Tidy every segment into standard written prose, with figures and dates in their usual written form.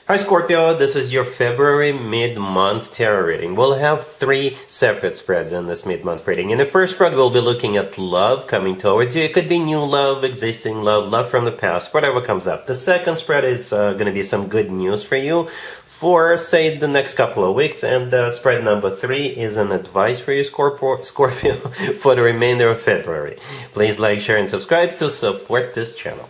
Hi Scorpio, this is your February mid-month tarot reading. We'll have 3 separate spreads in this mid-month reading. In the first spread, we'll be looking at love coming towards you. It could be new love, existing love, love from the past, whatever comes up. The second spread is going to be some good news for you for, say, the next couple of weeks. And spread number 3 is an advice for you, Scorpio, for the remainder of February. Please like, share, and subscribe to support this channel.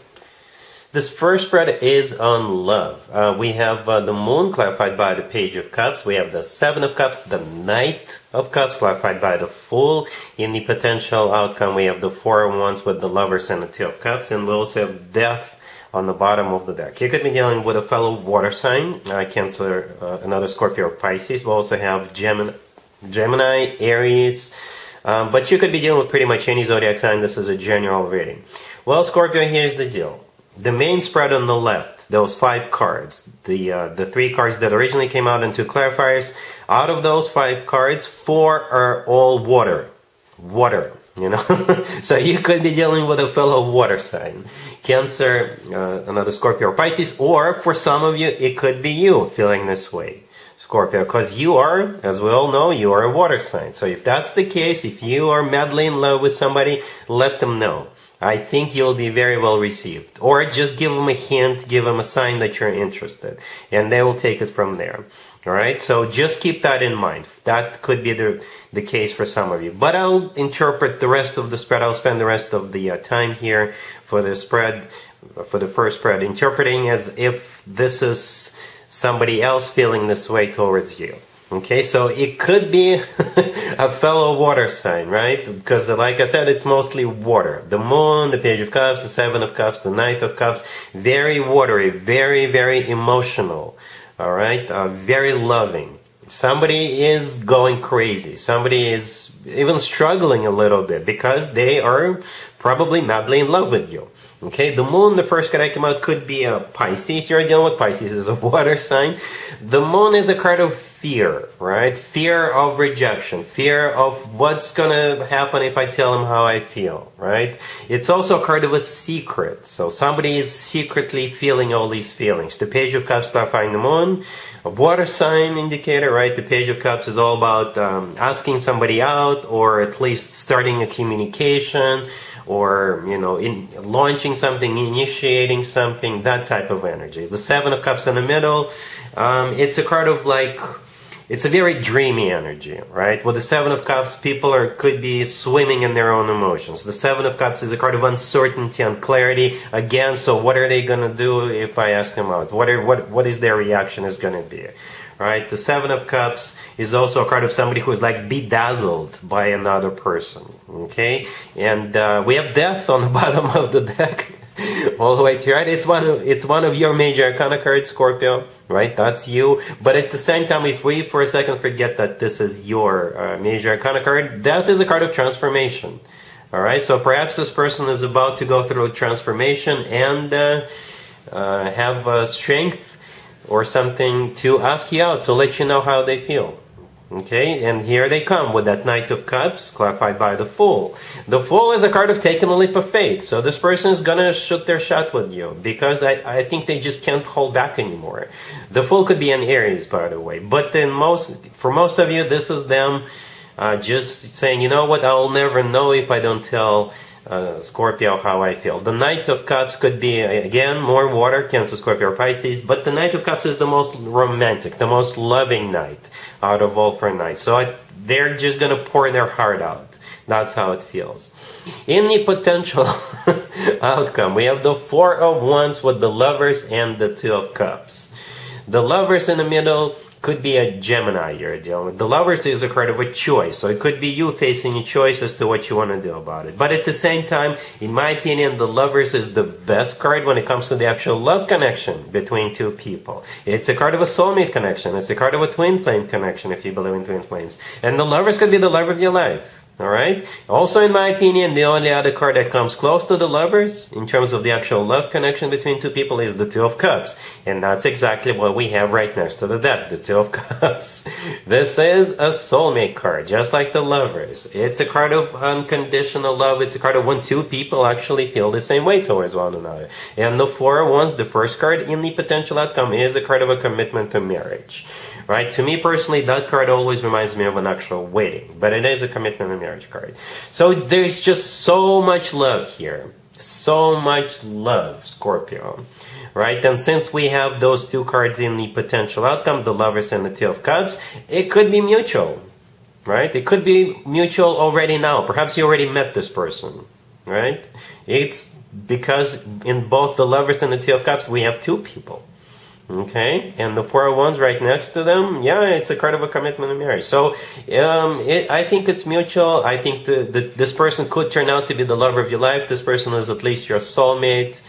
This first spread is on love. We have the Moon clarified by the Page of Cups. We have the Seven of Cups, the Knight of Cups clarified by the Fool. In the potential outcome, we have the Four of Wands with the Lovers and the Two of Cups. And we also have Death on the bottom of the deck. You could be dealing with a fellow water sign, Cancer, another Scorpio or Pisces. We also have Gemini, Aries. But you could be dealing with pretty much any zodiac sign. This is a general reading. Well, Scorpio, here's the deal. The main spread on the left, those 5 cards, the 3 cards that originally came out and 2 clarifiers, out of those 5 cards, 4 are all water, you know. So you could be dealing with a fellow water sign, Cancer, another Scorpio or Pisces, or for some of you, it could be you feeling this way, Scorpio, because you are, as we all know, you are a water sign. So if that's the case, if you are madly in love with somebody, let them know. I think you'll be very well received. Or just give them a hint, give them a sign that you're interested. And they will take it from there. Alright, so just keep that in mind. That could be the case for some of you. But I'll interpret the rest of the spread. I'll spend the rest of the time here for the spread, for the first spread, interpreting as if this is somebody else feeling this way towards you. Okay, so it could be a fellow water sign, right? Because like I said, it's mostly water. The Moon, the Page of Cups, the Seven of Cups, the Knight of Cups. Very watery, very, very emotional. Alright, very loving. Somebody is going crazy. Somebody is even struggling a little bit because they are probably madly in love with you. Okay, the Moon, the first card that came out, could be a Pisces. You're dealing with Pisces as a water sign. The Moon is a card of fear, right? Fear of rejection. Fear of what's going to happen if I tell them how I feel, right? It's also a card of a secret. So somebody is secretly feeling all these feelings. The Page of Cups clarifying the Moon. A water sign indicator, right? The Page of Cups is all about asking somebody out, or at least starting a communication, or, you know, launching something, initiating something, that type of energy. The Seven of Cups in the middle, it's a card of like, it's a very dreamy energy, right? With the Seven of Cups, people could be swimming in their own emotions. The Seven of Cups is a card of uncertainty and clarity. Again, so what are they going to do if I ask them out? What is their reaction is going to be? Right? The Seven of Cups is also a card of somebody who is like bedazzled by another person. Okay? And we have Death on the bottom of the deck. All the way to right. It's one of your major arcana cards, Scorpio. Right? That's you. But at the same time, if we for a second forget that this is your major arcana card, Death is a card of transformation. Alright? So perhaps this person is about to go through a transformation and have strength or something to ask you out, to let you know how they feel. Okay, and here they come with that Knight of Cups, clarified by the Fool. The Fool is a card of taking a leap of faith. So this person is going to shoot their shot with you, because I think they just can't hold back anymore. The Fool could be an Aries, by the way. But then for most of you, this is them just saying, you know what, I'll never know if I don't tell Scorpio how I feel. The Knight of Cups could be, again, more water, Cancer, Scorpio, or Pisces, but the Knight of Cups is the most romantic, the most loving knight out of all 4 knights. So they're just going to pour their heart out. That's how it feels. In the potential outcome, we have the Four of Wands with the Lovers and the Two of Cups. The Lovers in the middle could be a Gemini you're dealing with. The Lovers is a card of a choice, so it could be you facing a choice as to what you want to do about it. But at the same time, in my opinion, the Lovers is the best card when it comes to the actual love connection between 2 people. It's a card of a soulmate connection. It's a card of a twin flame connection, if you believe in twin flames. And the Lovers could be the love of your life. Alright? Also, in my opinion, the only other card that comes close to the Lovers, in terms of the actual love connection between two people, is the Two of Cups. And that's exactly what we have right next to the deck, the Two of Cups. This is a soulmate card, just like the Lovers. It's a card of unconditional love. It's a card of when two people actually feel the same way towards one another. And the Four of Wands, the first card in the potential outcome, is a card of a commitment to marriage. Right? To me personally, that card always reminds me of an actual wedding, but it is a commitment and marriage card. So there's just so much love here. So much love, Scorpio. Right? And since we have those two cards in the potential outcome, the Lovers and the Two of Cups, it could be mutual. Right? It could be mutual already now. Perhaps you already met this person. Right? It's because in both the Lovers and the Two of Cups, we have two people. Okay, and the Four of Wands right next to them, yeah, it's a card of a commitment and marriage. So I think it's mutual. I think this person could turn out to be the lover of your life. This person is at least your soulmate.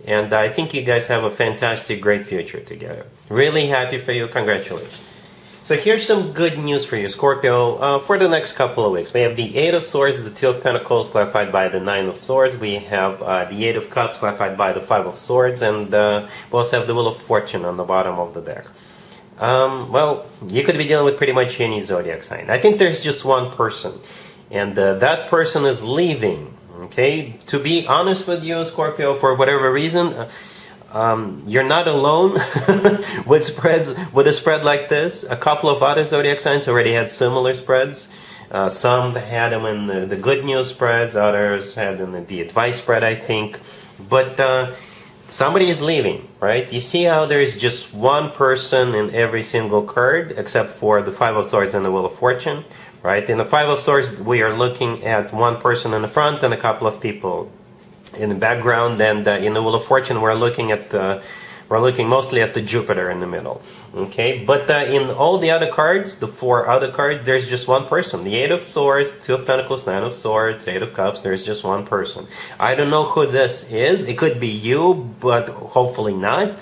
And I think you guys have a fantastic, great future together. Really happy for you. Congratulations. So here's some good news for you, Scorpio, for the next couple of weeks. We have the Eight of Swords, the Two of Pentacles, clarified by the Nine of Swords. We have the Eight of Cups, clarified by the Five of Swords. And we also have the Wheel of Fortune on the bottom of the deck. Well, you could be dealing with pretty much any zodiac sign. I think there's just one person. And that person is leaving. Okay? To be honest with you, Scorpio, for whatever reason... you're not alone with a spread like this. A couple of other zodiac signs already had similar spreads. Some had them in the good news spreads, others had them in the advice spread, I think. But somebody is leaving, right? You see how there's just one person in every single card, except for the Five of Swords and the Wheel of Fortune, right? In the Five of Swords, we are looking at one person in the front and a couple of people in the background, and in the Wheel of Fortune we're looking mostly at the Jupiter in the middle. Okay, but in all the other cards, the four other cards, there's just one person. The Eight of Swords, Two of Pentacles, Nine of Swords, Eight of Cups, there's just one person. I don't know who this is. It could be you, but hopefully not,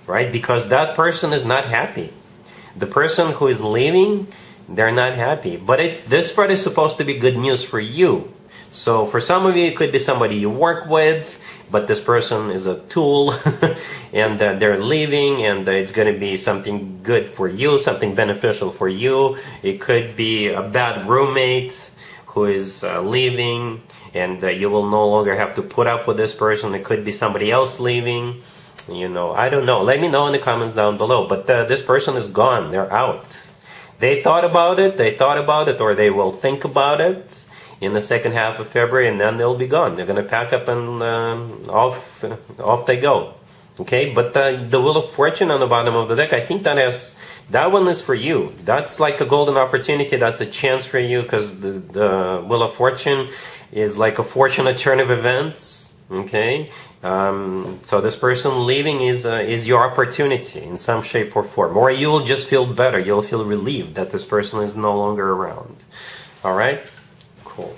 right? Because that person is not happy. The person who is leaving, they're not happy. But this spread is supposed to be good news for you. So for some of you, it could be somebody you work with, but this person is a tool, and they're leaving, and it's going to be something good for you, something beneficial for you. It could be a bad roommate who is leaving, and you will no longer have to put up with this person. It could be somebody else leaving. You know, I don't know. Let me know in the comments down below. But this person is gone. They're out. They thought about it, or they will think about it in the second half of February, and then they'll be gone. They're going to pack up and off they go. Okay, but the Wheel of Fortune on the bottom of the deck, I think that one is for you. That's like a golden opportunity. That's a chance for you, because the Wheel of Fortune is like a fortunate turn of events. Okay, so this person leaving is your opportunity in some shape or form, or you'll just feel better. You'll feel relieved that this person is no longer around. All right. Cool.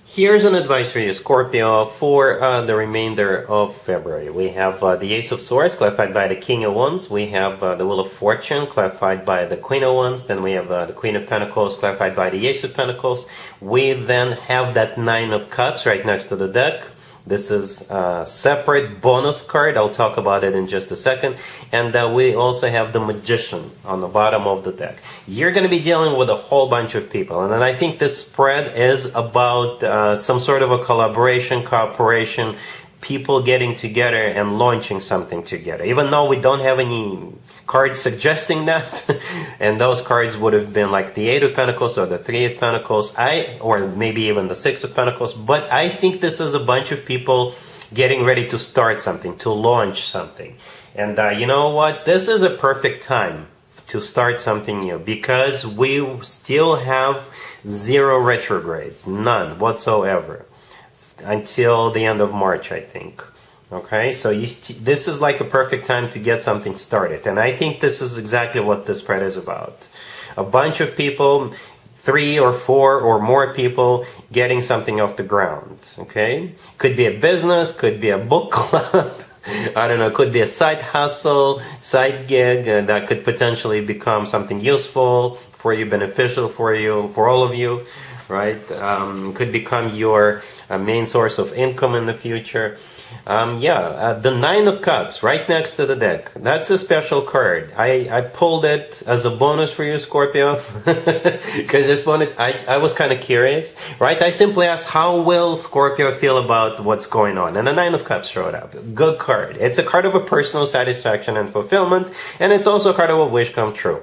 Here's an advice for you, Scorpio, for the remainder of February. We have the Ace of Swords, clarified by the King of Wands. We have the Wheel of Fortune, clarified by the Queen of Wands. Then we have the Queen of Pentacles, clarified by the Ace of Pentacles. We then have that Nine of Cups right next to the deck. This is a separate bonus card. I'll talk about it in just a second. And we also have the Magician on the bottom of the deck. You're going to be dealing with a whole bunch of people. And then I think this spread is about some sort of a collaboration, cooperation, people getting together and launching something together. Even though we don't have any cards suggesting that, and those cards would have been like the Eight of Pentacles or the Three of Pentacles, or maybe even the Six of Pentacles. But I think this is a bunch of people getting ready to start something, to launch something. And you know what? This is a perfect time to start something new, because we still have 0 retrogrades, none whatsoever, until the end of March, I think. Okay, so this is like a perfect time to get something started. And I think this is exactly what this spread is about. A bunch of people, 3 or 4 or more people, getting something off the ground. Okay, could be a business, could be a book club, I don't know, could be a side hustle, side gig that could potentially become something useful for you, beneficial for you, for all of you, right? Could become your main source of income in the future. The Nine of Cups right next to the deck. That's a special card. I pulled it as a bonus for you, Scorpio, because I was kind of curious, right? I simply asked, how will Scorpio feel about what's going on? And the Nine of Cups showed up. Good card. It's a card of a personal satisfaction and fulfillment, and it's also a card of a wish come true.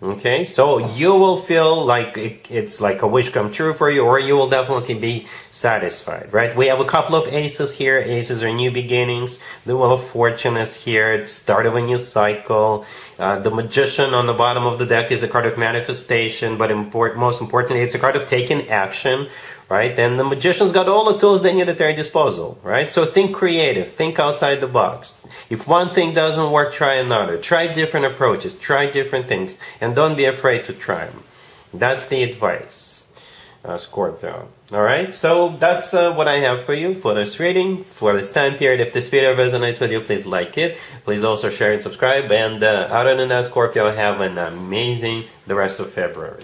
Okay, so you will feel like it's like a wish come true for you, or you will definitely be satisfied, right? We have a couple of aces here. Aces are new beginnings. The Wheel of Fortune is here. It's start of a new cycle. The Magician on the bottom of the deck is a card of manifestation, but most importantly, it's a card of taking action, right? And the Magician's got all the tools they need at their disposal, right? So think creative, think outside the box. If one thing doesn't work, try another. Try different approaches, try different things, and don't be afraid to try them. That's the advice, Scorpio. Alright, so that's what I have for you for this reading, for this time period. If this video resonates with you, please like it. Please also share and subscribe. And other than that, Scorpio, have an amazing the rest of February.